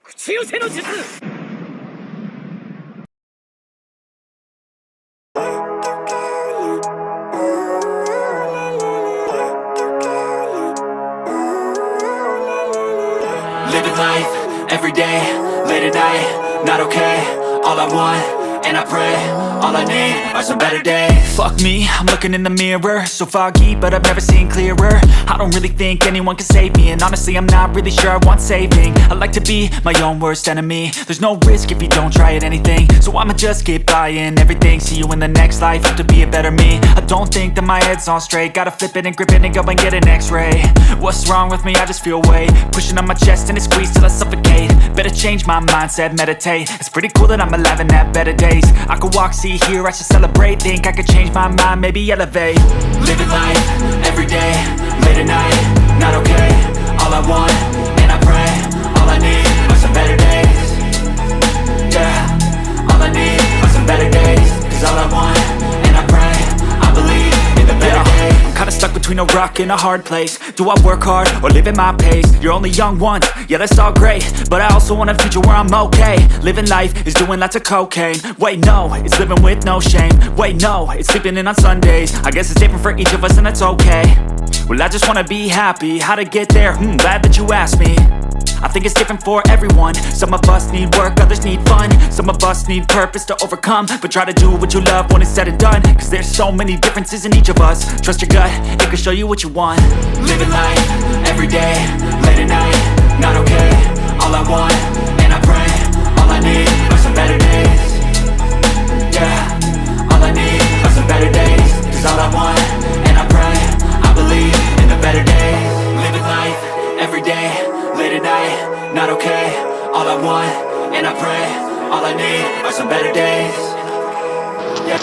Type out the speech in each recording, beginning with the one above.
口寄せの術。 Living life, every day, late at night, not okay. All I want, and I pray, all I need are some better days. Fuck me, I'm looking in the mirror, so foggy, but I've never seen clearer. I don't really think anyone can save me, and honestly I'm not really sure I want saving. I like to be my own worst enemy. There's no risk if you don't try at anything, so I'ma just keep buying everything. See you in the next life, hope to be a better me. I don't think that my head's on straight, gotta flip it and grip it and go and get an x-ray. What's wrong with me? I just feel weight pushing on my chest and it squeezes till I suffocate. Better change my mindset, meditate. It's pretty cool that I'm alive and have better days. I could walk, see, hear, I should celebrate. Think I could change my mind, maybe elevate. Living life, every day, late at night, not okay. All I want, and I pray, all I need are some better days. Yeah, all I need are some better days. Cause all I want, and I pray, I believe in the better days. I'm kinda stuck between a rock and a hard place. Do I work hard or live at my pace? You're only young once, yeah that's all great, but I also want a future where I'm okay. Living life is doing lots of cocaine. Wait no, it's living with no shame. Wait no, it's sleeping in on Sundays. I guess it's different for each of us and that's okay. Well I just wanna be happy, how to get there? Glad that you asked me. I think it's different for everyone. Some of us need work, others need fun. Some of us need purpose to overcome. But try to do what you love when it's said and done. Cause there's so many differences in each of us. Trust your gut, it can show you what you want. Living life, every day, late at night, not okay. All I want, and I pray, all I need are some better days. Yeah, all I need are some better days. Cause all I want, and I pray, I believe in the better days. Living life, every day, late at night, not okay. All I want, and I pray, all I need are some better days.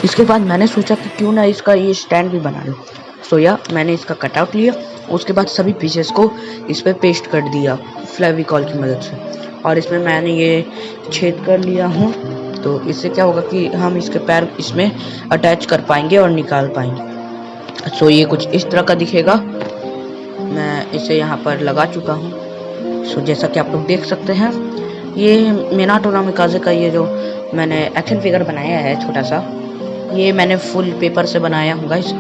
इसके बाद मैंने सोचा कि क्यों ना इसका ये stand भी बना लूँ। सो या मैंने इसका कटआउट लिया, उसके बाद सभी पीसेस को इस पर पेस्ट कर दिया फेविकॉल की मदद से, और इसमें मैंने ये छेद कर लिया हूँ। तो इससे क्या होगा कि हम इसके पैर इसमें अटैच कर पाएंगे और निकाल पाएंगे। सो ये कुछ इस तरह का दिखेगा। मैं इसे यहाँ पर लगा चुका हूँ। सो जैसा कि आप लोग देख सकते हैं, ये मिनाटो नामिकाजे का ये जो मैंने एक्शन फिगर बनाया है छोटा सा, ये मैंने फुल पेपर से बनाया हूँ गाइस,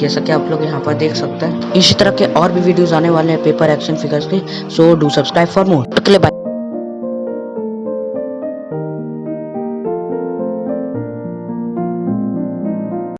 जैसा कि आप लोग यहाँ पर देख सकते हैं। इसी तरह के और भी वीडियोस आने वाले हैं पेपर एक्शन फिगर्स के। So do subscribe for more. Bye.